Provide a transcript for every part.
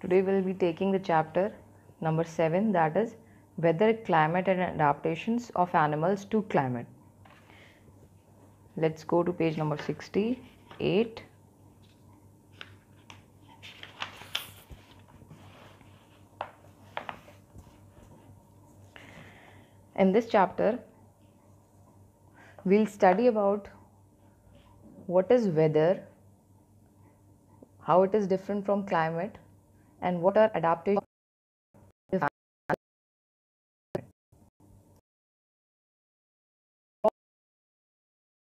Today we'll be taking the chapter number 7, that is weather, climate and adaptations of animals to climate. Let's go to page number 68. In this chapter we'll study about what is weather, how it is different from climate, and what are adaptations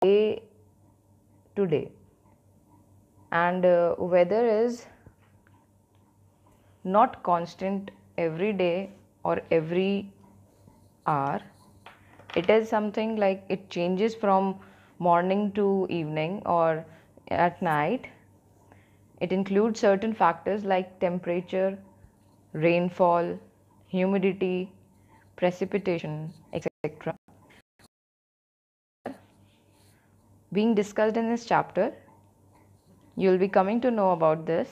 day to day. And weather is not constant every day or every hour. It is something like it changes from morning to evening or at night. It includes certain factors like temperature, rainfall, humidity, precipitation, etc. Being discussed in this chapter, you will be coming to know about this.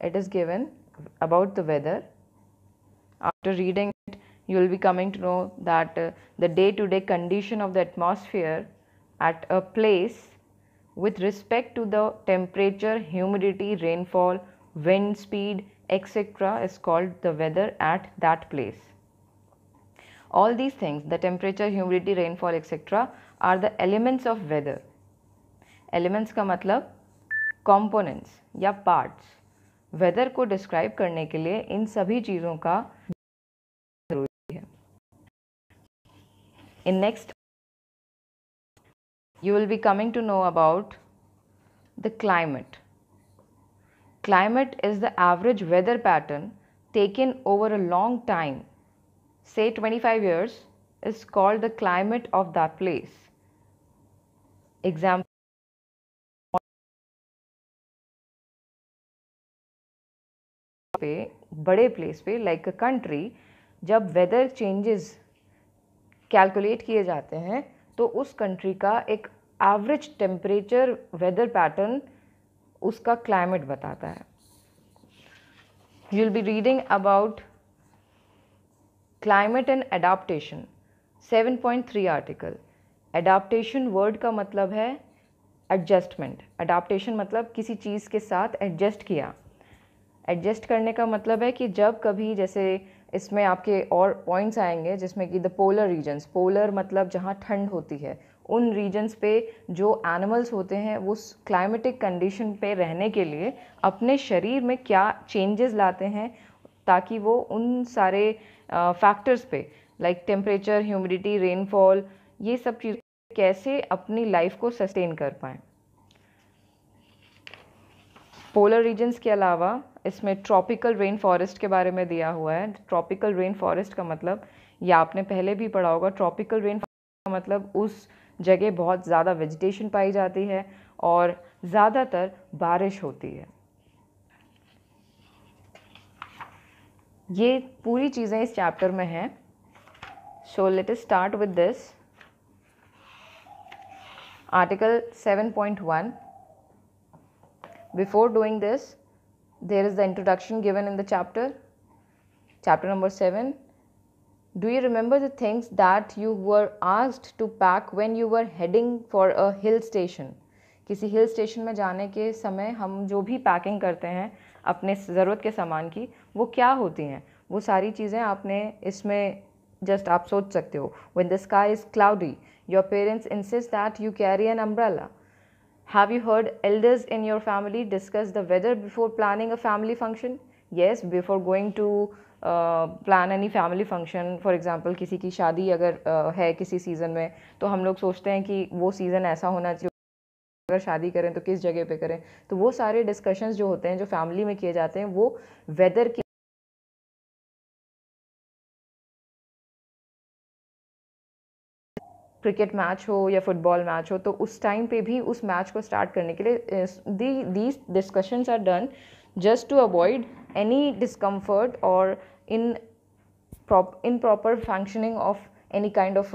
It is given about the weather. After reading it, you will be coming to know that the day-to-day condition of the atmosphere at a place with respect to the temperature, humidity, rainfall, wind speed, etc. is called the weather at that place. All these things, the temperature, humidity, rainfall, etc. are the elements of weather. Elements का मतलब components या parts. Weather को describe करने के लिए इन सभी चीज़ों का जरूरी है. In next, you will be coming to know about the climate. Climate is the average weather pattern taken over a long time, say 25 years, is called the climate of that place. Example, पे बड़े place पे like a country जब weather changes calculate किए जाते हैं तो उस country का एक एवरेज टेम्परेचर वेदर पैटर्न उसका क्लाइमेट बताता है. You will be reading about climate and adaptation 7.3 article. Adaptation word का मतलब है एडजस्टमेंट. एडाप्टेशन मतलब किसी चीज़ के साथ एडजस्ट किया. एडजस्ट करने का मतलब है कि जब कभी, जैसे इसमें आपके और पॉइंट्स आएंगे जिसमें कि द पोलर रीजन्स, पोलर मतलब जहाँ ठंड होती है, उन रीजन्स पे जो एनिमल्स होते हैं वो क्लाइमेटिक कंडीशन पे रहने के लिए अपने शरीर में क्या चेंजेस लाते हैं ताकि वो उन सारे फैक्टर्स पे लाइक टेम्परेचर, ह्यूमिडिटी, रेनफॉल, ये सब चीज़ कैसे अपनी लाइफ को सस्टेन कर पाएँ. पोलर रीजन्स के अलावा इसमें ट्रॉपिकल रेन फॉरेस्ट के बारे में दिया हुआ है. ट्रॉपिकल रेन फॉरेस्ट का मतलब, ये आपने पहले भी पढ़ा होगा, ट्रॉपिकल रेन का मतलब उस जगह बहुत ज़्यादा वेजिटेशन पाई जाती है और ज़्यादातर बारिश होती है. ये पूरी चीज़ें इस चैप्टर में हैं. So let us start with this. Article 7.1. Before doing this, there is the introduction given in the chapter number 7. Do you remember the things that you were asked to pack when you were heading for a hill station? किसी hill station में जाने के समय हम जो भी packing करते हैं अपने ज़रूरत के सामान की, वो क्या होती हैं? वो सारी चीज़ें आपने इसमें जस्ट आप सोच सकते हो. When the sky is cloudy, your parents insist that you carry an umbrella. Have you heard elders in your family discuss the weather before planning a family function? Yes, before going to plan any family function. For example, किसी की शादी अगर है किसी season में, तो हम लोग सोचते हैं कि वो सीज़न ऐसा होना चाहिए, अगर शादी करें तो किस जगह पे करें. तो वो सारे डिस्कशंस जो होते हैं, जो फैमिली में किए जाते हैं, वो वेदर की, क्रिकेट मैच हो या फुटबॉल मैच हो, तो उस टाइम पे भी उस मैच को स्टार्ट करने के लिए these discussions are done just to avoid any discomfort or improper functioning of any kind of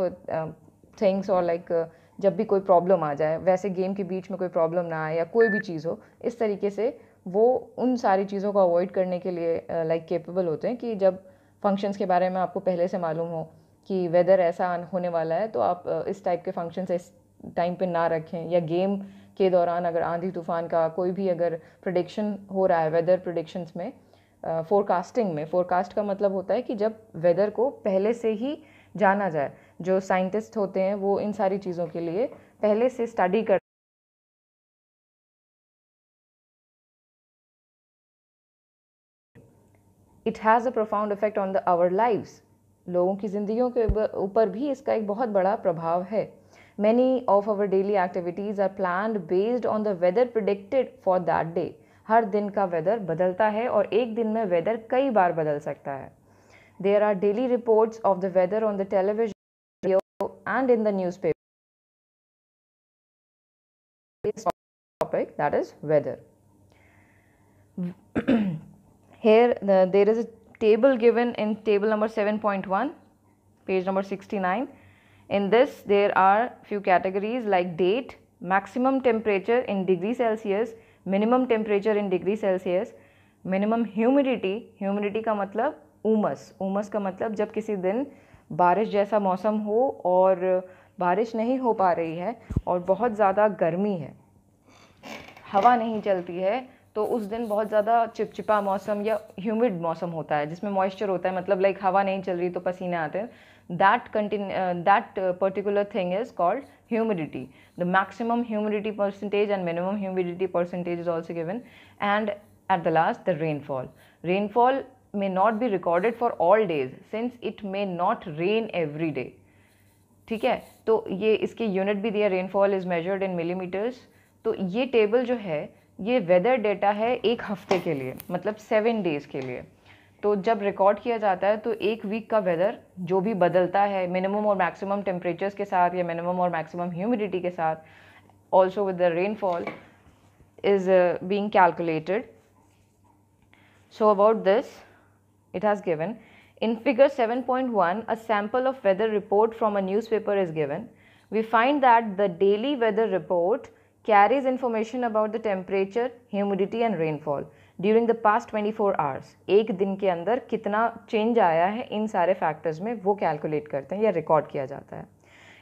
things or like जब भी कोई प्रॉब्लम आ जाए, वैसे गेम के बीच में कोई प्रॉब्लम ना आए या कोई भी चीज़ हो, इस तरीके से वो उन सारी चीज़ों को अवॉइड करने के लिए लाइक केपेबल होते हैं कि जब फंक्शंस के बारे में आपको पहले से मालूम हो कि वेदर ऐसा होने वाला है तो आप इस टाइप के फंक्शन इस टाइम पे ना रखें, या गेम के दौरान अगर आंधी तूफान का कोई भी अगर प्रेडिक्शन हो रहा है वेदर प्रेडिक्शंस में, फोरकास्टिंग में, फोरकास्ट का मतलब होता है कि जब वेदर को पहले से ही जाना जाए, जो साइंटिस्ट होते हैं वो इन सारी चीज़ों के लिए पहले से स्टडी कर it has a profound effect on the our lives, लोगों की ज़िंदगियों के ऊपर भी इसका एक बहुत बड़ा प्रभाव है। Many of our daily activities are planned based on the weather predicted for that day. हर दिन का वेदर बदलता है और एक दिन में वेदर कई बार बदल सकता है। There are daily reports of the weather on the television, radio and in the newspaper. Topic, that is weather. Here there is a table given in table number 7.1, page number 69. In this there are few categories like date, maximum temperature in degree Celsius, minimum temperature in degree Celsius, minimum humidity, humidity का मतलब उमस, उमस का मतलब जब किसी दिन बारिश जैसा मौसम हो और बारिश नहीं हो पा रही है और बहुत ज़्यादा गर्मी है, हवा नहीं चलती है, तो उस दिन बहुत ज़्यादा चिपचिपा मौसम या ह्यूमिड मौसम होता है जिसमें मॉइस्चर होता है, मतलब लाइक हवा नहीं चल रही तो पसीने आते हैं। that particular thing is called humidity. The maximum humidity percentage and minimum humidity percentage is also given. And at the last, the rainfall. Rainfall may not be recorded for all days since it may not rain every day. ठीक है, तो ये इसके unit भी दिया, rainfall is measured in millimetres. तो ये table जो है ये वेदर डेटा है एक हफ्ते के लिए, मतलब 7 डेज़ के लिए। तो जब रिकॉर्ड किया जाता है तो एक वीक का वेदर जो भी बदलता है मिनिमम और मैक्सिमम टेम्परेचर्स के साथ या मिनिमम और मैक्सिमम ह्यूमिडिटी के साथ, also with the rainfall is being calculated. So about this, it has given in figure 7.1 a sample of weather report from a newspaper is given. We find that the daily weather report carries information about the temperature, humidity and rainfall during the past 24 hours. एक दिन के अंदर कितना change आया है इन सारे factors में वो कैलकुलेट करते हैं या रिकॉर्ड किया जाता है.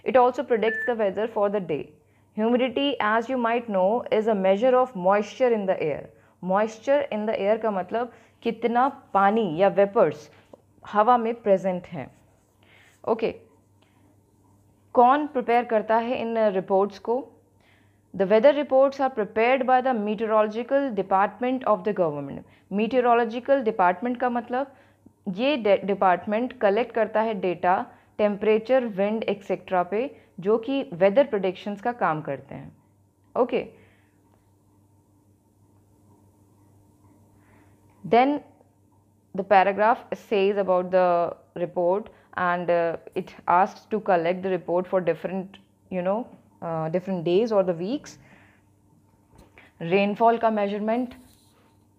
It also predicts the weather for the day. Humidity, as you might know, is a measure of moisture in the air. Moisture in the air का मतलब कितना पानी या वेपर्स हवा में प्रेजेंट हैं. ओके, कौन प्रिपेयर करता है इन रिपोर्ट्स को? The weather reports are prepared by the meteorological department of the government. Meteorological department का मतलब ये डिपार्टमेंट कलेक्ट करता है डेटा टेम्परेचर, विंड एक्सेट्रा पे, जो कि वेदर प्रेडिक्शंस का काम करते हैं. Okay, then the paragraph says about the report and it asks to collect the report for different different days or the weeks. Rainfall का मेजरमेंट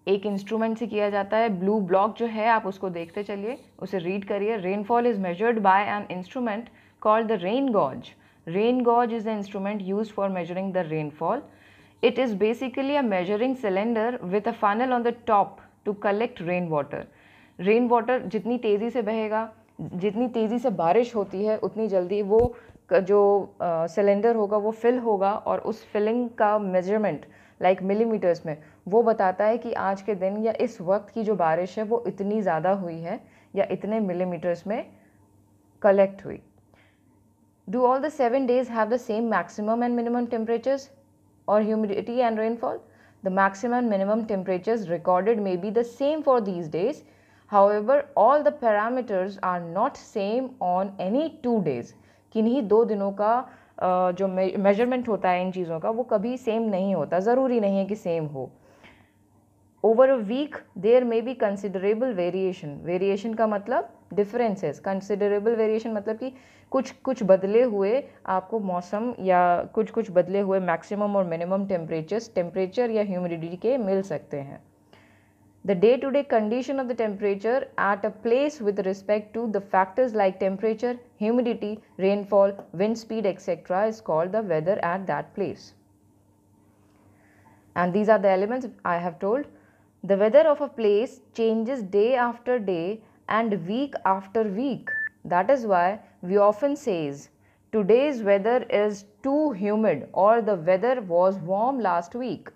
एक इंस्ट्रूमेंट से किया जाता है. ब्लू ब्लॉक जो है आप उसको देखते चलिए, उसे रीड करिए. Rainfall is measured by an instrument called the rain gauge. Rain gauge is the instrument used for measuring the rainfall. It is basically a measuring cylinder with a funnel on the top to collect rain water. Rain water जितनी तेज़ी से बहेगा, जितनी तेज़ी से बारिश होती है, उतनी जल्दी वो जो सिलेंडर होगा वो फिल होगा और उस फिलिंग का मेजरमेंट लाइक मिलीमीटर्स में वो बताता है कि आज के दिन या इस वक्त की जो बारिश है वो इतनी ज़्यादा हुई है या इतने मिलीमीटर्स में कलेक्ट हुई. Do all the 7 days have the same maximum and minimum temperatures or humidity and rainfall? The maximum and minimum temperatures recorded may be the same for these days. However, all the parameters are not same on any 2 days. किन्हीं 2 दिनों का जो measurement होता है इन चीज़ों का वो कभी सेम नहीं होता, ज़रूरी नहीं है कि सेम हो. Over a week there may be considerable variation. Variation का मतलब differences. Considerable variation मतलब कि कुछ बदले हुए आपको मौसम या कुछ बदले हुए मैक्सिमम और मिनिमम टेम्परेचर या ह्यूमिडिटी के मिल सकते हैं. The day-to-day condition of the temperature at a place with respect to the factors like temperature, humidity, rainfall, wind speed, etc. is called the weather at that place. And these are the elements I have told. The weather of a place changes day after day and week after week. That is why we often says today's weather is too humid or the weather was warm last week.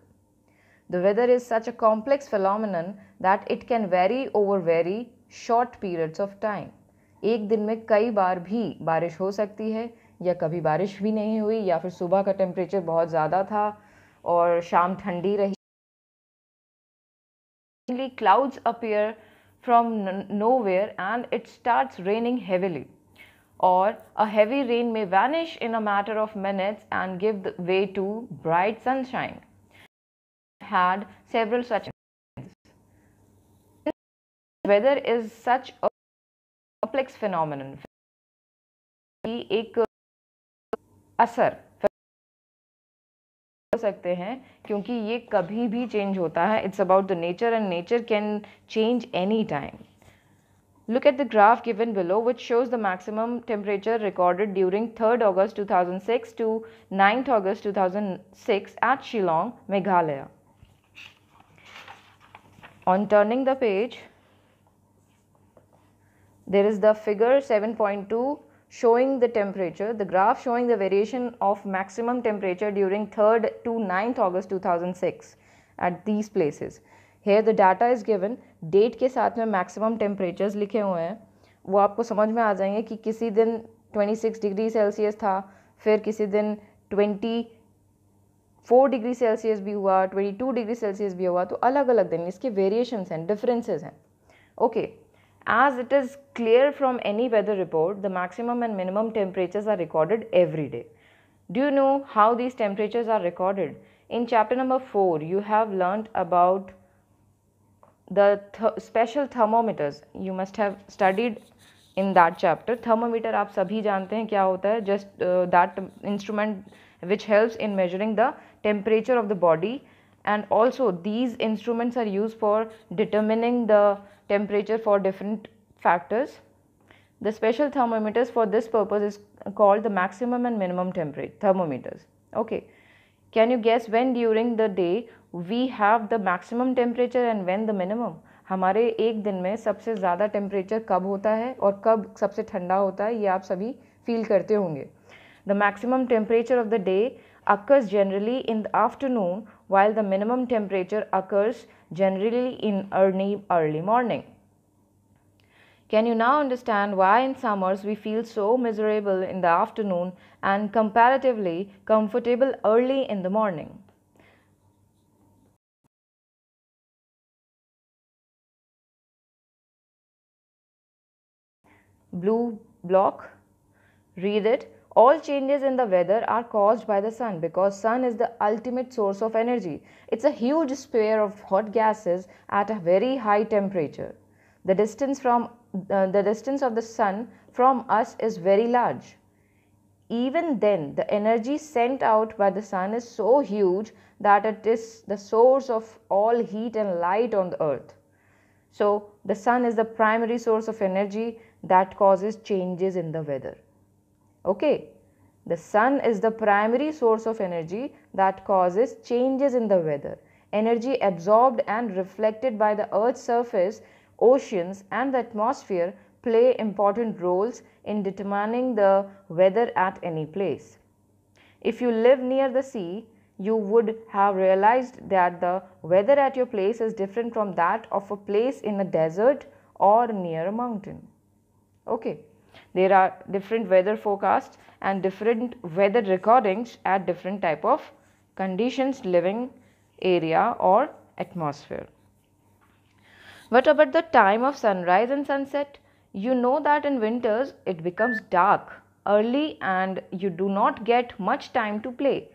The weather is such a complex phenomenon that it can vary over very short periods of time. एक दिन में कई बार भी बारिश हो सकती है या कभी बारिश भी नहीं हुई या फिर सुबह का टेम्परेचर बहुत ज़्यादा था और शाम ठंडी रही. Clouds appear from nowhere and it starts raining heavily, or a heavy rain may vanish in a matter of minutes and give way to bright sunshine. Had several such instances. Weather is such a complex phenomenon. एक असर हो सकते हैं क्योंकि ये कभी भी change होता है. It's about the nature and nature can change any time. Look at the graph given below which shows the maximum temperature recorded during 3rd August 2006 to 9th August 2006 at Shillong, Meghalaya. On turning the page, there is the figure 7.2 showing the temperature, the graph showing the variation of maximum temperature during 3rd to 9th August 2006 at these places. Here the data is given, date के साथ में maximum temperatures लिखे हुए हैं. वो आपको समझ में आ जाएंगे कि किसी दिन 26 डिग्री सेल्सियस था, फिर किसी दिन 24 डिग्री सेल्सियस भी हुआ, 22 डिग्री सेल्सियस भी हुआ. तो अलग अलग दिन इसके वेरिएशंस हैं, डिफरेंसेस हैं. Okay, as it is clear from any weather report, the maximum and minimum temperatures are recorded every day. Do you know how these temperatures are recorded? In chapter number 4, you have learnt about the special thermometers. You must have studied in that chapter. Thermometer आप सभी जानते हैं क्या होता है. Just that instrument which helps in measuring the temperature of the body, and also these instruments are used for determining the temperature for different factors. The special thermometers for this purpose is called the maximum and minimum temperature thermometers. Okay, can you guess when during the day we have the maximum temperature and when the minimum? हमारे एक दिन में सबसे ज़्यादा temperature कब होता है और कब सबसे ठंडा होता है, ये आप सभी फील करते होंगे. The maximum temperature of the day occurs generally in the afternoon while the minimum temperature occurs generally in early morning. Can you now understand why in summers we feel so miserable in the afternoon and comparatively comfortable early in the morning? Blue block, read it. All changes in the weather are caused by the sun because sun is the ultimate source of energy. It's a huge sphere of hot gases at a very high temperature. The distance of the sun from us is very large. Even then, the energy sent out by the sun is so huge that it is the source of all heat and light on the earth. So, the sun is the primary source of energy that causes changes in the weather. Okay, the sun is the primary source of energy that causes changes in the weather. Energy absorbed and reflected by the earth's surface, oceans and the atmosphere play important roles in determining the weather at any place. If you live near the sea, you would have realized that the weather at your place is different from that of a place in a desert or near a mountain. Okay, there are different weather forecasts and different weather recordings at different type of conditions, living area or atmosphere. What about the time of sunrise and sunset? You know that in winters it becomes dark early and you do not get much time to play.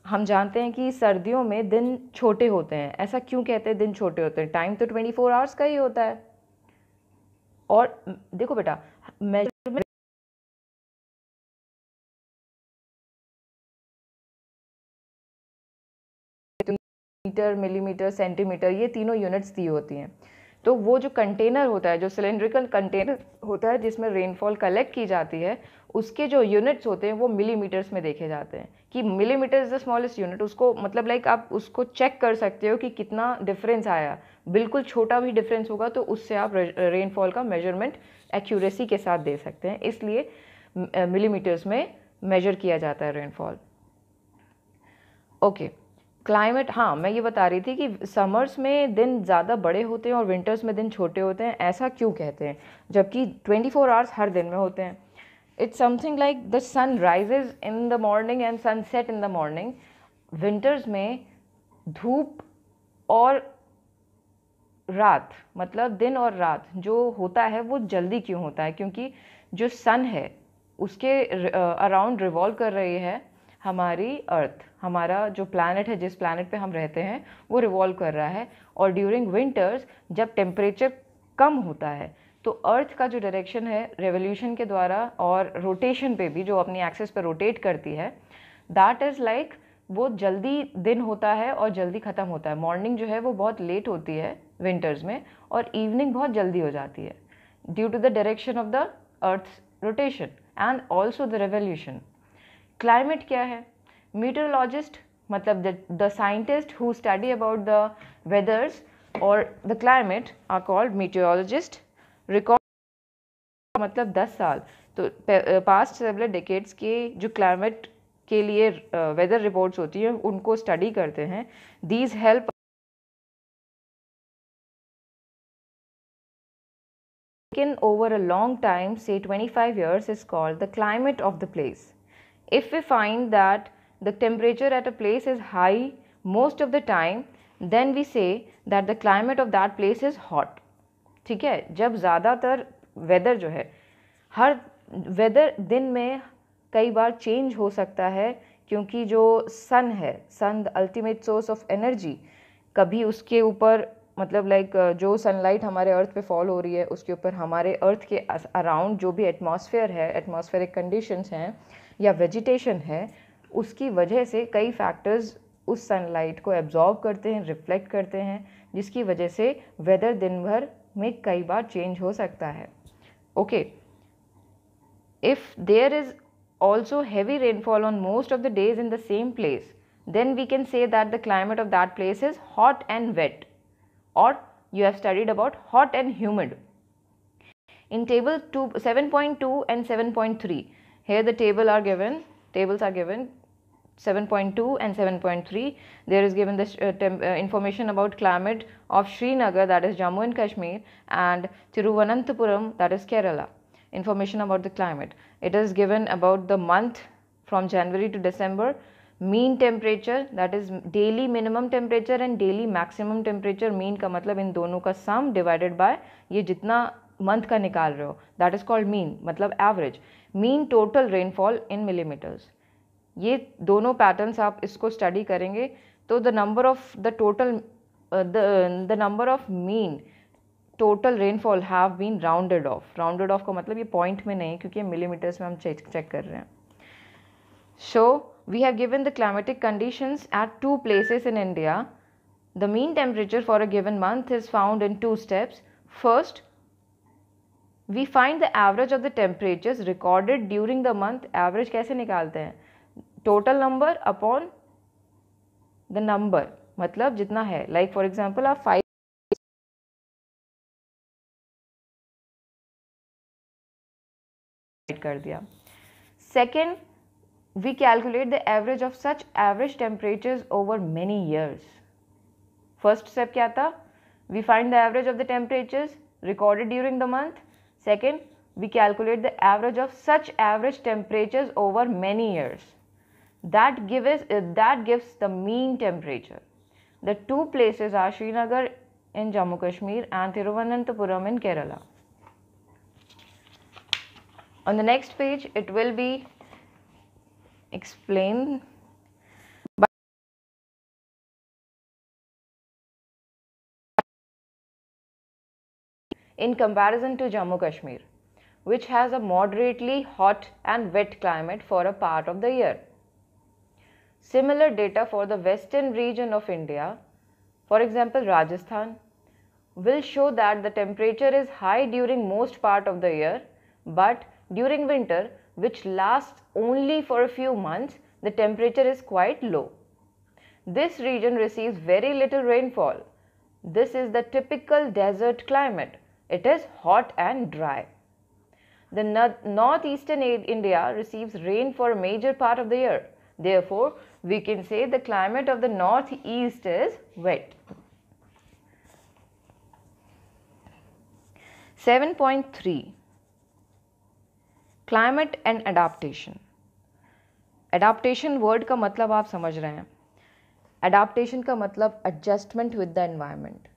हम जानते हैं कि सर्दियों में दिन छोटे होते हैं. ऐसा क्यों कहते हैं दिन छोटे होते हैं? टाइम तो 24 आवर्स का ही होता है. और देखो बेटा, मेजरमेंट मीटर, मिलीमीटर, सेंटीमीटर, ये तीनों यूनिट्स दी होती हैं। तो वो जो कंटेनर होता है, जो सिलेंड्रिकल कंटेनर होता है जिसमें रेनफॉल कलेक्ट की जाती है, उसके जो यूनिट्स होते हैं वो मिलीमीटर्स में देखे जाते हैं कि millimetre is the smallest unit. उसको मतलब लाइक आप उसको चेक कर सकते हो कि कितना डिफरेंस आया, बिल्कुल छोटा भी डिफरेंस होगा तो उससे आप रेनफॉल का मेजरमेंट एक्यूरेसी के साथ दे सकते हैं, इसलिए मिलीमीटर्स में मेजर किया जाता है रेनफॉल। ओके, क्लाइमेट, हाँ मैं ये बता रही थी कि समर्स में दिन ज़्यादा बड़े होते हैं और विंटर्स में दिन छोटे होते हैं। ऐसा क्यों कहते हैं जबकि 24 आवर्स हर दिन में होते हैं? It's something like the sun rises in the morning and sunset in the morning. Winters में धूप और रात, मतलब दिन और रात जो होता है वो जल्दी क्यों होता है? क्योंकि जो सन है उसके अराउंड रिवॉल्व कर रही है हमारी अर्थ, हमारा जो प्लैनेट है, जिस प्लैनेट पे हम रहते हैं वो रिवॉल्व कर रहा है। और ड्यूरिंग विंटर्स जब टेम्परेचर कम होता है तो अर्थ का जो डायरेक्शन है रेवोल्यूशन के द्वारा और रोटेशन पे भी, जो अपनी एक्सिस पे रोटेट करती है, दैट इज़ लाइक वो जल्दी दिन होता है और जल्दी ख़त्म होता है। मॉर्निंग जो है वो बहुत लेट होती है विंटर्स में और इवनिंग बहुत जल्दी हो जाती है due to the direction of the earth rotation and also the revolution. Climate क्या है? मीटरोलॉजिस्ट मतलब the scientist who study about the weathers और the climate are called meteorologist. Record मतलब 10 साल, तो पास्ट सेवरल डेकेड्स के जो क्लाइमेट के लिए वेदर रिपोर्ट्स होती हैं उनको स्टडी करते हैं। These help taken over a long time, say 25 years, is called the climate of the place. If we find that the temperature at a place is high most of the time, then we say that the climate of that place is hot. ठीक है, जब ज़्यादातर weather जो है, हर weather दिन में कई बार change हो सकता है क्योंकि जो सन है, sun the ultimate source of energy, कभी उसके ऊपर मतलब लाइक जो सनलाइट हमारे अर्थ पे फॉल हो रही है उसके ऊपर हमारे अर्थ के अराउंड जो भी एटमॉस्फेयर है, एटमॉस्फेरिक कंडीशंस हैं या वेजिटेशन है, उसकी वजह से कई फैक्टर्स उस सनलाइट को एब्जॉर्ब करते हैं, रिफ्लेक्ट करते हैं, जिसकी वजह से वेदर दिन भर में कई बार चेंज हो सकता है। Okay, if there is also heavy rainfall on most of the days in the same place, then we can say that the climate of that place is hot and wet, or you have studied about hot and humid. In table 7.2 and 7.3, here the tables are given 7.2 and 7.3. There is given this information about climate of Srinagar, that is Jammu and Kashmir, and Thiruvananthapuram, that is Kerala. Information about the climate. It is given about the month from January to December, mean temperature, that is daily minimum temperature and daily maximum temperature. Mean का मतलब इन दोनों का sum divided by ये जितना month का निकाल रहे हो, that is called mean, मतलब average. Mean total rainfall in millimeters. ये दोनों patterns आप इसको study करेंगे तो the number of the total the number of mean total rainfall have been rounded off. Rounded off का मतलब ये पॉइंट में नहीं क्योंकि मिलीमीटर्स में हम चेक कर रहे हैं। So we have given the climatic conditions at 2 places in India. The mean temperature for a given month is found in 2 steps. First, we find the average of the temperatures recorded during the month. Average कैसे निकालते हैं? Total number upon the number, मतलब जितना है। Like for example आप 5 कर दिया। Second, we calculate the average of such average temperatures over many years. First step क्या था? We find the average of the temperatures recorded during the month. Second, we calculate the average of such average temperatures over many years. that gives the mean temperature. The 2 places are Srinagar in Jammu Kashmir and Thiruvananthapuram in Kerala. On the next page, it will be explained in comparison to Jammu Kashmir, which has a moderately hot and wet climate for a part of the year. Similar data for the western region of India, For example, Rajasthan will show that the temperature is high during most part of the year, but during winter, which lasts only for a few months, the temperature is quite low. This region receives very little rainfall. This is the typical desert climate. It is hot and dry. The northeastern India receives rain for a major part of the year. Therefore, we can say the climate of the northeast is wet. 7.3 Climate and adaptation. Adaptation word का मतलब आप समझ रहे हैं. Adaptation का मतलब adjustment with the environment.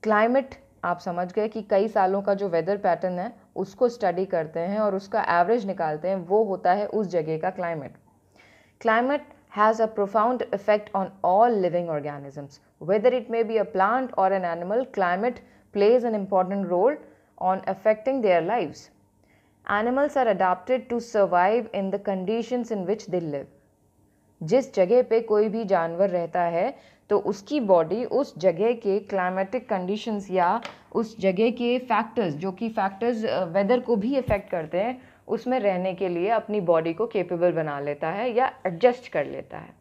Climate आप समझ गए कि कई सालों का जो वेदर पैटर्न है उसको स्टडी करते हैं और उसका एवरेज निकालते हैं, वो होता है उस जगह का climate. Climate has a profound effect on all living organisms, whether it may be a plant और an animal. Climate plays an important role on affecting their lives. Animals are adapted to survive in the conditions in which they live. जिस जगह पे कोई भी जानवर रहता है तो उसकी बॉडी उस जगह के क्लाइमेटिक कंडीशंस या उस जगह के फैक्टर्स, जो कि फैक्टर्स वेदर को भी इफ़ेक्ट करते हैं, उसमें रहने के लिए अपनी बॉडी को केपेबल बना लेता है या एडजस्ट कर लेता है.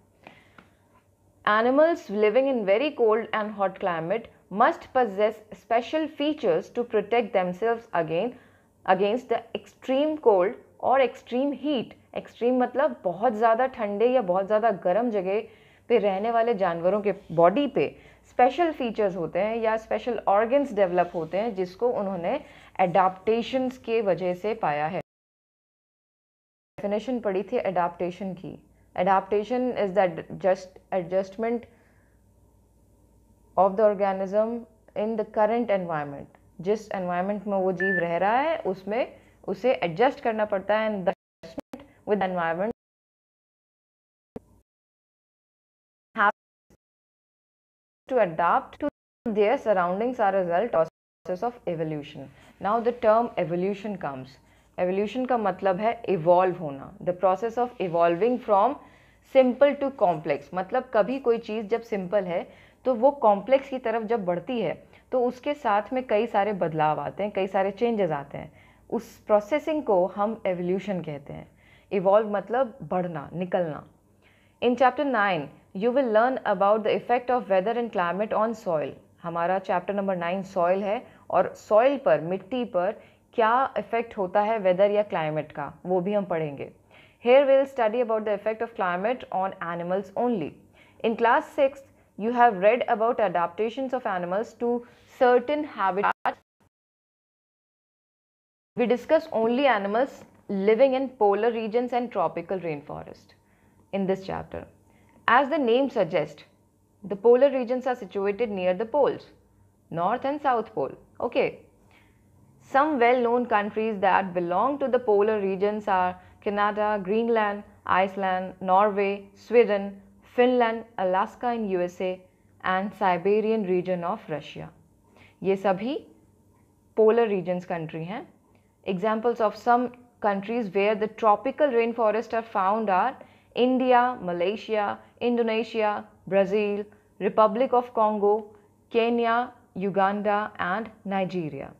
Animals living in very cold and hot climate must possess special features to protect themselves against the extreme cold or extreme heat. Extreme मतलब बहुत ज़्यादा ठंडे या बहुत ज़्यादा गर्म जगह पे रहने वाले जानवरों के बॉडी पे स्पेशल फीचर्स होते हैं या स्पेशल ऑर्गन्स डेवलप होते हैं जिसको उन्होंने एडाप्टेशंस के वजह से पाया है. डेफिनेशन पढ़ी थी एडाप्टेशन की. Adaptation is the adjustment of the organism in the current environment. जिस एनवायरनमेंट में वो जीव रह रहा है उसमें उसे एडजस्ट करना पड़ता है. And the adjustment with environment to adapt to their surroundings are a result of process of evolution. Now the term evolution comes. Evolution का मतलब है evolve होना. The process of evolving from simple to complex. मतलब कभी कोई चीज़ जब simple है तो वो complex की तरफ जब बढ़ती है तो उसके साथ में कई सारे बदलाव आते हैं, कई सारे changes आते हैं. उस processing को हम evolution कहते हैं. Evolve मतलब बढ़ना, निकलना. In chapter 9, you will learn about the effect of weather and climate on soil. हमारा चैप्टर नंबर 9 सॉइल है और सॉइल पर, मिट्टी पर क्या इफेक्ट होता है वेदर या क्लाइमेट का, वो भी हम पढ़ेंगे. Here we will study about the effect of climate on animals only. In class 6, you have read about adaptations of animals to certain habitats. We discuss only animals living in polar regions and tropical rainforest in this chapter. As the name suggests, the polar regions are situated near the poles, North and South Pole. Okay. Some well-known countries that belong to the polar regions are Canada, Greenland, Iceland, Norway, Sweden, Finland, Alaska in USA, and Siberian region of Russia. ये सभी polar regions country हैं. Examples of some countries where the tropical rainforests are found are India, Malaysia, Indonesia, Brazil, Republic of Congo, Kenya, Uganda and Nigeria.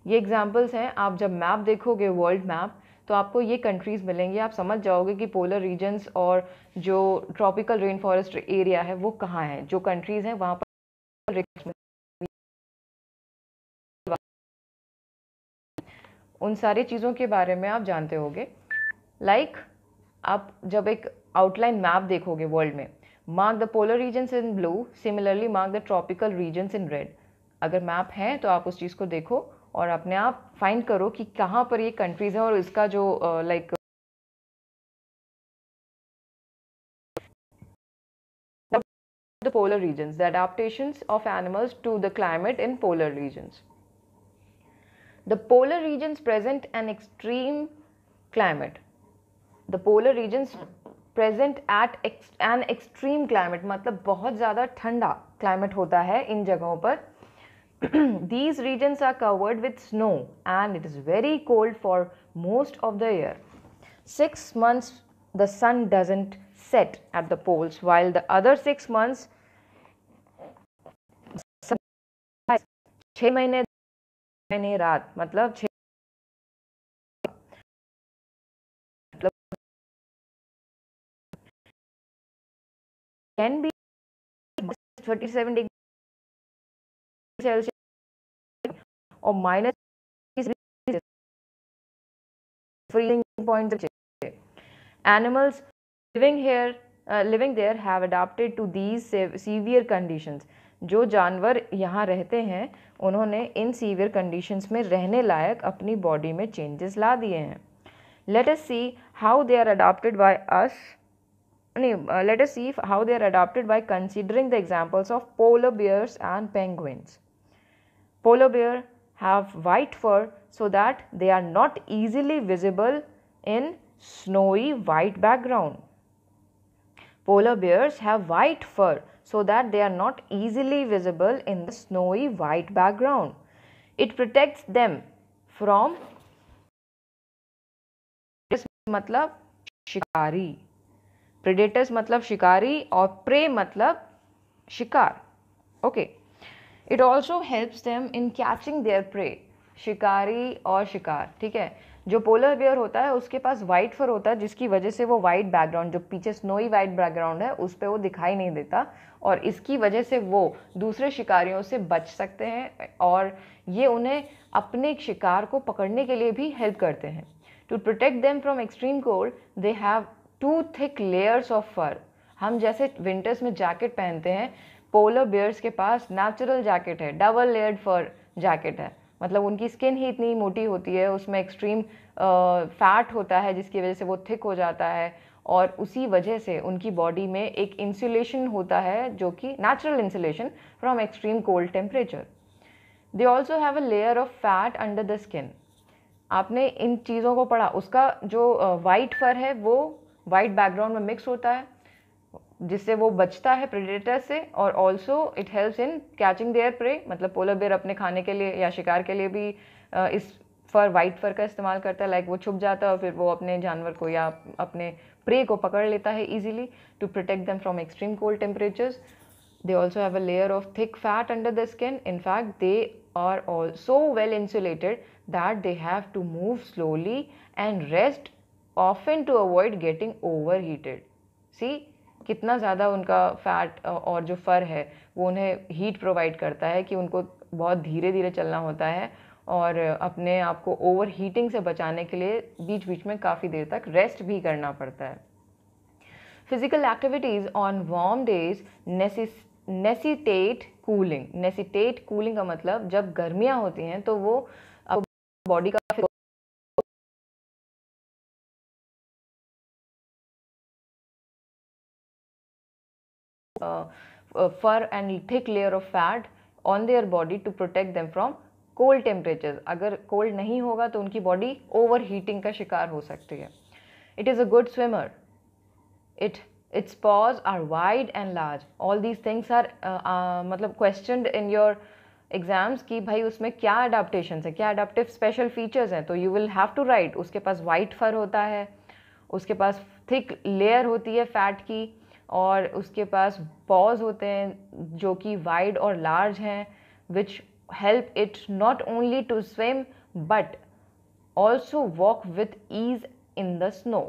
ये examples हैं. आप जब map देखोगे world map तो आपको ये कंट्रीज़ मिलेंगी. आप समझ जाओगे कि पोलर रीजन्स और जो ट्रॉपिकल रेन फॉरेस्ट एरिया है वो कहाँ है. जो कंट्रीज़ हैं वहाँ पर उन सारी चीज़ों के बारे में आप जानते होगे. लाइक आप जब एक आउटलाइन मैप देखोगे वर्ल्ड में, mark the polar regions in blue, similarly mark the tropical regions in red. अगर मैप है तो आप उस चीज़ को देखो और अपने आप फाइंड करो कि कहाँ पर ये कंट्रीज़ हैं और इसका जो like the polar regions, the adaptations of animals to the climate in polar regions. The polar regions present an extreme climate. The polar regions present at an extreme climate मतलब बहुत ज़्यादा ठंडा climate होता है इन जगहों पर. These regions are covered with snow and it is very cold for most of the year. 6 months the sun doesn't set at the poles while the other 6 months 6 महीने रात मतलब 6 मतलब कैन बी 37 डिग्री सेल्सियस और minus freezing point. Animals living there have adapted to these severe conditions. जो जानवर यहाँ रहते हैं उन्होंने इन सीवियर कंडीशंस में रहने लायक अपनी बॉडी में चेंजेस ला दिए हैं. Let us see how they are adapted by us. Let us see how they are adapted by considering the examples of polar bears and penguins. Polar bear have white fur so that they are not easily visible in snowy white background. Polar bears have white fur so that they are not easily visible in the snowy white background. It protects them from मतलब शिकारी. Predators मतलब शिकारी और prey मतलब शिकार. Okay. It also helps them in catching their prey. शिकारी और शिकार, ठीक है. जो पोलर बेयर होता है उसके पास वाइट फर होता है जिसकी वजह से वो वाइट बैकग्राउंड, जो पीछे स्नोई वाइट बैकग्राउंड है उस पर वो दिखाई नहीं देता और इसकी वजह से वो दूसरे शिकारियों से बच सकते हैं और ये उन्हें अपने शिकार को पकड़ने के लिए भी हेल्प करते हैं. To protect them from extreme cold they have 2 thick layers of fur. हम जैसे विंटर्स में जैकेट पहनते हैं, पोलर बेयर्स के पास नेचुरल जैकेट है, डबल लेयर्ड फर जैकेट है. मतलब उनकी स्किन ही इतनी मोटी होती है, उसमें एक्सट्रीम फैट होता है जिसकी वजह से वो थिक हो जाता है और उसी वजह से उनकी बॉडी में एक इंसुलेशन होता है जो कि natural insulation from extreme cold temperature. They also have a layer of fat under the skin. आपने इन चीज़ों को पढ़ा, उसका जो वाइट फर है वो वाइट बैकग्राउंड में मिक्स होता है जिससे वो बचता है प्रेडेटर से और also it helps in catching there pray. मतलब पोलर बेयर अपने खाने के लिए या शिकार के लिए भी इस वाइट फर का इस्तेमाल करता है. लाइक वो छुप जाता है और फिर वो अपने जानवर को या अपने प्रे को पकड़ लेता है easily to protect them from extreme cold temperatures. They also have a layer of thick fat under the skin. In fact they are also well insulated that they have to move slowly and rest often to avoid getting overheated. See कितना ज़्यादा उनका fat और जो फर है वो उन्हें heat provide करता है कि उनको बहुत धीरे धीरे चलना होता है और अपने आप को ओवर हीटिंग से बचाने के लिए बीच बीच में काफ़ी देर तक रेस्ट भी करना पड़ता है. Physical activities on warm days necessitate cooling. Necessitate cooling का मतलब जब गर्मियाँ होती हैं तो वो बॉडी का fur and thick layer of fat on their body to protect them from cold temperatures. अगर cold नहीं होगा तो उनकी body overheating का शिकार हो सकती है. It is a good swimmer. Its paws are wide and large. All these things are मतलब questioned in your एग्जाम्स कि भाई उसमें क्या अडाप्टेशन है, क्या अडाप्टिव स्पेशल फीचर्स हैं. तो you will have to write उसके पास वाइट फर होता है, उसके पास थिक लेयर होती है फैट की और उसके पास पॉज होते हैं जो कि वाइड और लार्ज हैं which help it not only to swim but also walk with ease in the snow.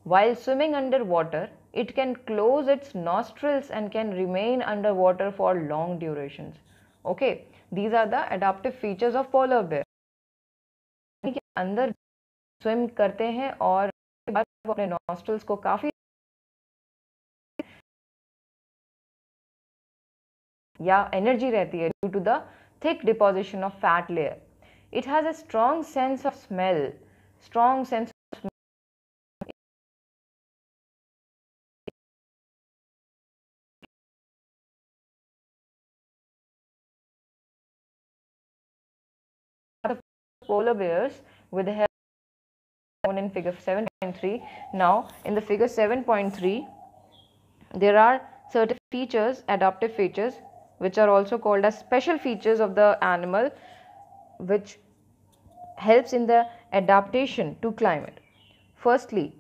While swimming underwater, it can close its nostrils and can remain underwater for long durations. Okay, these are the adaptive features of polar bear. अंदर swim करते हैं और वो अपने nostrils को काफी या energy रहती है due to the thick deposition of fat layer. It has a strong sense of smell. Strong sense of polar bears with the help shown in figure 7.3. Now in the figure 7.3 there are certain features, adaptive features, which are also called as special features of the animal which helps in the adaptation to climate. Firstly,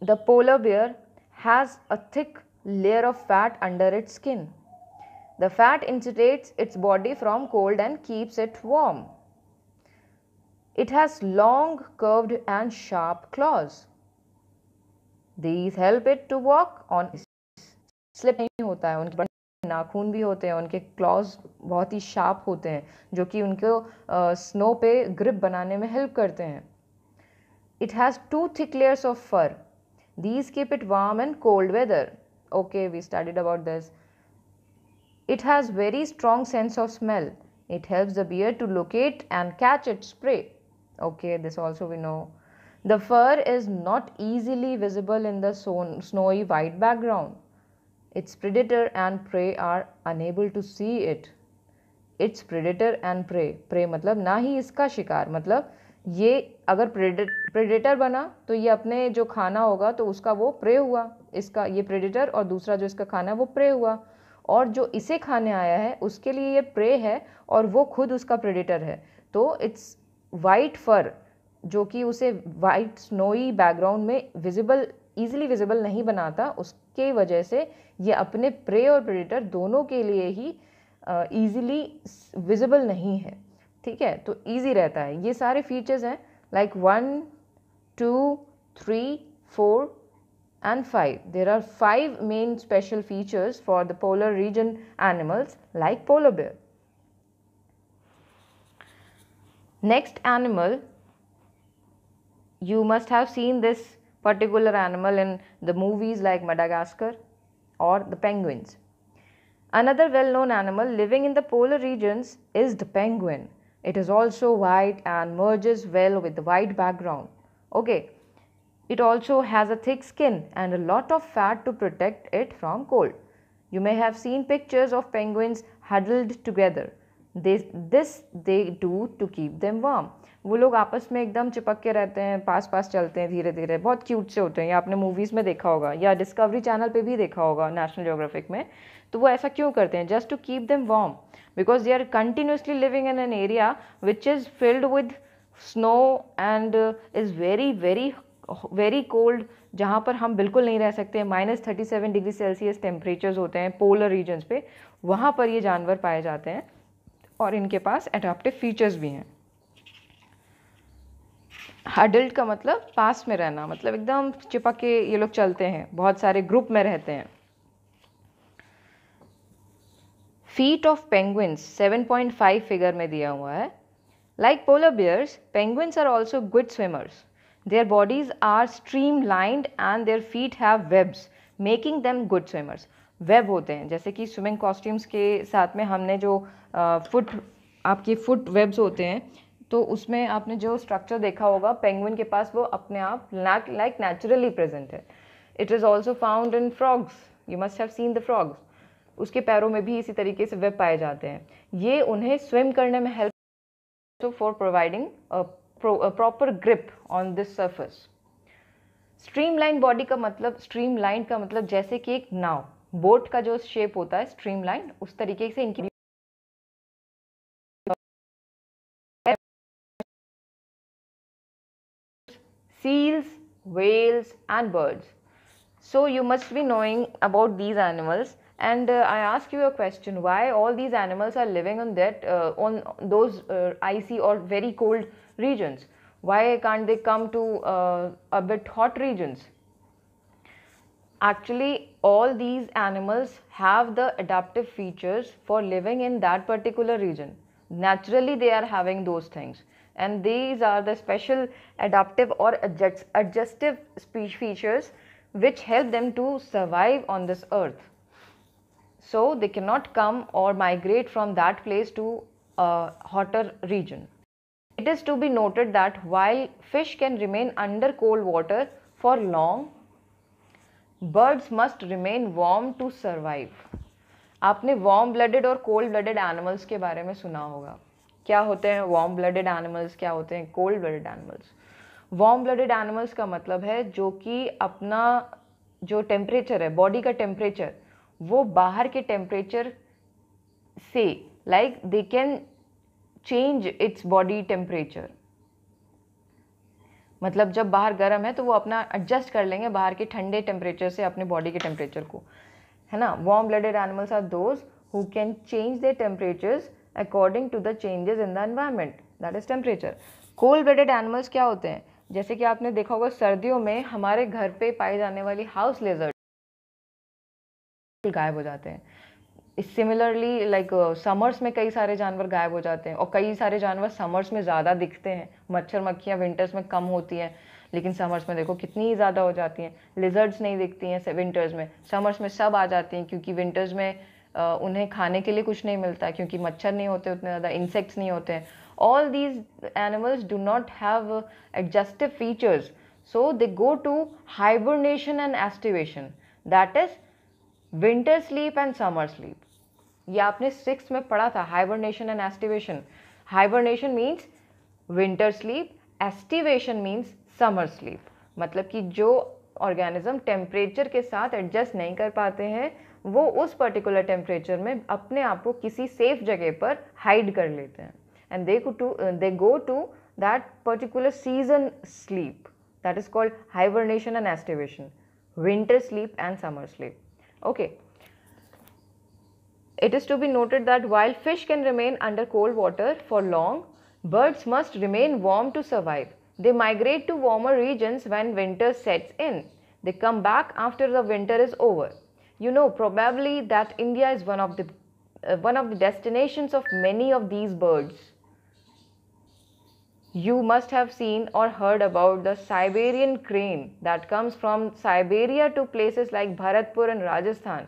the polar bear has a thick layer of fat under its skin. The fat insulates its body from cold and keeps it warm. It has long, curved and sharp claws. These help it to walk on. Slip नहीं होता है, उनके नाखून भी होते हैं, उनके clause बहुत ही शार्प होते हैं जो कि उनको स्नो पे ग्रिप बनाने में हेल्प करते हैं. It has 2 thick layers of fur. These keep it warm in cold weather. Okay, we studied about this. It has very strong sense of smell. It helps the bear to locate and catch its prey. Okay, this also we know. The fur is not easily visible in the snowy white background. Its predator and prey are unable to see it. Its predator and prey. Prey मतलब ना ही इसका शिकार, मतलब ये अगर predator बना तो ये अपने जो खाना होगा तो उसका वो प्रे हुआ, इसका ये प्रेडेटर, और दूसरा जो इसका खाना है वो प्रे हुआ, और जो इसे खाने आया है उसके लिए ये प्रे है और वो खुद उसका प्रेडेटर है. तो इट्स वाइट फर जो कि उसे वाइट स्नोई बैकग्राउंड में ईजिली विजिबल नहीं बनाता, उसके वजह से ये अपने प्रे और प्रेडेटर दोनों के लिए ही ईजिली विजिबल नहीं है. ठीक है, तो ईजी रहता है. ये सारे फीचर्स हैं like 1, 2, 3, 4 and 5. There are 5 main special features for the polar region animals like polar bear. Next animal, you must have seen this particular animal in the movies like Madagascar or the penguins. Another well-known animal living in the polar regions is the penguin. It is also white and merges well with the white background. Okay, it also has a thick skin and a lot of fat to protect it from cold. You may have seen pictures of penguins huddled together. This they do to keep them warm. वो लोग आपस में एकदम चिपक के रहते हैं, पास पास चलते हैं धीरे धीरे, बहुत क्यूट से होते हैं. ये आपने मूवीज़ में देखा होगा या डिस्कवरी चैनल पे भी देखा होगा, नेशनल ज्योग्राफिक में. तो वो ऐसा क्यों करते हैं? Just to keep them warm, because they are continuously living in an area which is filled with snow and is very very very cold, जहाँ पर हम बिल्कुल नहीं रह सकते हैं. -37 डिग्री सेल्सियस टेम्परेचर्स होते हैं पोलर रीजन्स पे. वहाँ पर ये जानवर पाए जाते हैं और इनके पास एडाप्टिव फीचर्स भी हैं. हडल्ड का मतलब पास में रहना, मतलब एकदम चिपक के ये लोग चलते हैं, बहुत सारे ग्रुप में रहते हैं. फीट ऑफ पेंगुइन्स 7.5 फिगर में दिया हुआ है. Like polar bears, penguins are also good swimmers. Their bodies are streamlined and their feet have webs making them good swimmers. Web होते हैं, जैसे कि स्विमिंग कॉस्ट्यूम्स के साथ में हमने जो आपके फुट वेब्स होते हैं, तो उसमें आपने जो स्ट्रक्चर देखा होगा पेंगुइन के पास, वो अपने आप लाइक नेचुरली प्रेजेंट है. It is also found in frogs. You must have seen the frogs. उसके पैरों में भी इसी तरीके से वेब पाए जाते हैं. ये उन्हें स्विम करने में help for providing proper grip on this surface. Streamline body का मतलब, स्ट्रीमलाइन का मतलब जैसे कि एक नाव, बोट का जो शेप होता है स्ट्रीमलाइन, उस तरीके से इनकी seals, whales and birds. So you must be knowing about these animals, and I ask you a question: why all these animals are living on those icy or very cold regions? Why can't they come to a bit hot regions? Actually, all these animals have the adaptive features for living in that particular region. Naturally, they are having those things, and these are the special adaptive or adjustive features which help them to survive on this earth. So they cannot come or migrate from that place to a hotter region. It is to be noted that while fish can remain under cold water for long, birds must remain warm to survive. आपने warm blooded और cold blooded animals के बारे में सुना होगा. क्या होते हैं वार्म ब्लडेड एनिमल्स, क्या होते हैं cold blooded animals? Warm blooded animals का मतलब है जो कि अपना जो टेम्परेचर है, बॉडी का टेम्परेचर, वो बाहर के टेम्परेचर से like they can change its body temperature. मतलब जब बाहर गर्म है तो वो अपना एडजस्ट कर लेंगे बाहर के ठंडे टेम्परेचर से अपने बॉडी के टेम्परेचर को, है ना. Warm blooded animals are those who can change their temperatures according to the changes in the environment, that is temperature. cold blooded animals क्या होते हैं? जैसे कि आपने देखा होगा सर्दियों में हमारे घर पे पाई जाने वाली हाउस लेजर्ड गायब हो जाते हैं. सिमिलरली लाइक समर्स में कई सारे जानवर गायब हो जाते हैं और कई सारे जानवर समर्स में ज़्यादा दिखते हैं. मच्छर मक्खियाँ विंटर्स में कम होती हैं लेकिन समर्स में देखो कितनी ज़्यादा हो जाती हैं. लिजर्ड्स नहीं दिखती हैं विंटर्स में, समर्स में सब आ जाती हैं क्योंकि विंटर्स में उन्हें खाने के लिए कुछ नहीं मिलता क्योंकि मच्छर नहीं होते उतने ज़्यादा, इंसेक्ट्स नहीं होते हैं. All these animals do not have adjustive features, so they go to hibernation and aestivation, that is winter sleep and summer sleep. ये आपने 6th में पढ़ा था, hibernation and aestivation. Hibernation means winter sleep, aestivation means summer sleep. मतलब कि जो organism temperature के साथ एडजस्ट नहीं कर पाते हैं वो उस पर्टिकुलर टेम्परेचर में अपने आप को किसी सेफ जगह पर हाइड कर लेते हैं and they go to that particular season sleep, that is called hibernation and aestivation, winter sleep and summer sleep. Okay. It is to be noted that while fish can remain under cold water for long, birds must remain warm to survive. They migrate to warmer regions when winter sets in. They come back after the winter is over. You know probably that India is one of the destinations of many of these birds. You must have seen or heard about the Siberian crane that comes from Siberia to places like Bharatpur in Rajasthan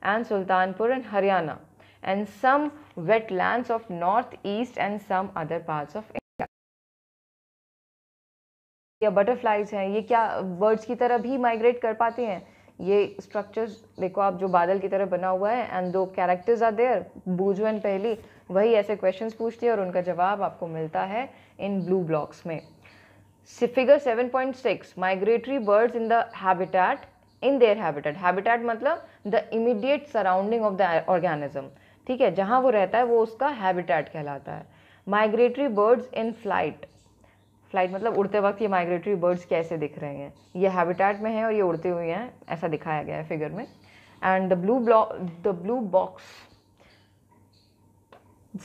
and Sultanpur in Haryana and some wetlands of northeast and some other parts of India. या butterflies हैं, ये क्या birds की तरह भी migrate कर पाते हैं? ये स्ट्रक्चर्स देखो आप, जो बादल की तरह बना हुआ है एंड दो कैरेक्टर्स आर देयर, बूझो एंड पहली, वही ऐसे क्वेश्चंस पूछती है और उनका जवाब आपको मिलता है इन ब्लू ब्लॉक्स में. Figure 7.6, migratory birds in the habitat, in their habitat. Habitat मतलब the immediate surrounding of the organism. ठीक है, जहाँ वो रहता है वो उसका हैबिटेट कहलाता है. Migratory birds in flight, flight मतलब उड़ते वक्त ये माइग्रेटरी बर्ड्स कैसे दिख रहे हैं, ये हैबिटेट में है और ये उड़ते हुए हैं, ऐसा दिखाया गया है फिगर में. And the blue box,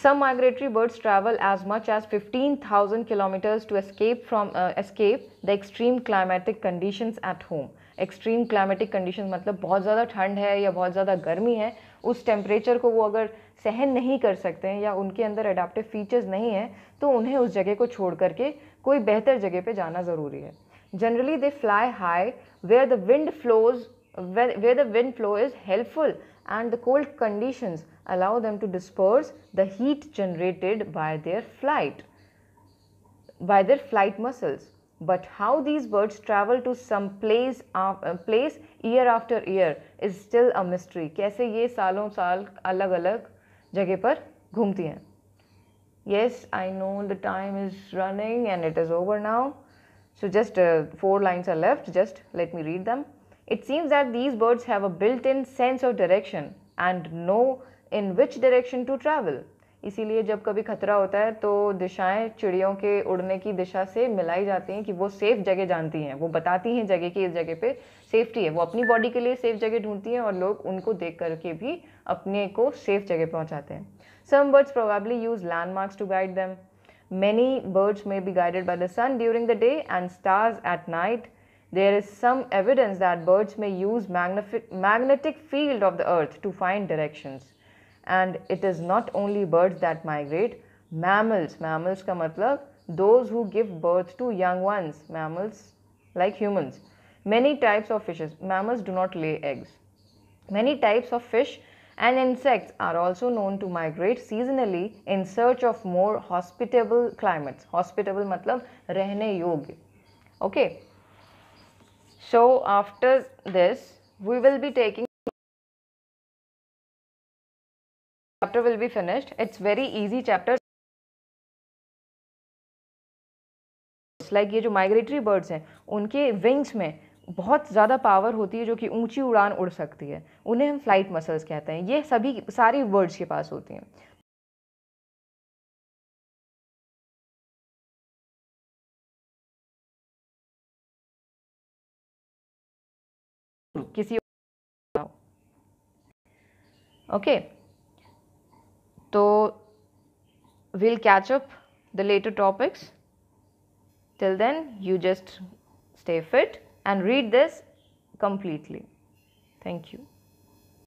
some migratory birds travel as much as 15,000 kilometers to escape the extreme climatic conditions at home. Extreme climatic condition मतलब बहुत ज़्यादा ठंड है या बहुत ज़्यादा गर्मी है, उस टेम्परेचर को वो अगर सहन नहीं कर सकते हैं या उनके अंदर एडाप्टिव फीचर्स नहीं है तो उन्हें उस जगह को छोड़ करके कोई बेहतर जगह पे जाना ज़रूरी है. Generally they fly high where the wind flow is helpful and the cold conditions allow them to disperse the heat generated by their flight muscles. But how these birds travel to some place year after year is still a mystery. कैसे ये सालों साल अलग अलग जगह पर घूमती हैं. Yes, I know the time is running and it is over now. So just 4 lines are left, just let me read them. It seems that these birds have a built-in sense of direction and know in which direction to travel. इसीलिए जब कभी खतरा होता है तो दिशाएं चिड़ियों के उड़ने की दिशा से मिलाई जाती हैं कि वो सेफ जगह जानती हैं, वो बताती हैं जगह की इस जगह पे सेफ्टी है, वो अपनी बॉडी के लिए सेफ जगह ढूंढती हैं और लोग उनको देख करके भी अपने को सेफ जगह पहुंचाते हैं. Some birds probably use landmarks to guide them. Many birds may be guided by the sun during the day and stars at night. There is some evidence that birds may use magnetic field of the earth to find directions. And it is not only birds that migrate. Mammals का मतलब those who give birth to young ones, mammals like humans. Many types of fishes, mammals do not lay eggs. Many types of fish and insects are also known to migrate seasonally in search of more hospitable climates. Hospitable मतलब रहने योग्य. Okay. So after this we will be taking, chapter will be finished. It's very easy chapter. Like ये जो migratory birds हैं उनके wings में बहुत ज़्यादा पावर होती है जो कि ऊंची उड़ान उड़ सकती है, उन्हें हम फ्लाइट मसल्स कहते हैं. ये सभी सारी बर्ड्स के पास होती हैं. किसी okay So we'll catch up the later topics. Till then, you just stay fit and read this completely. Thank you.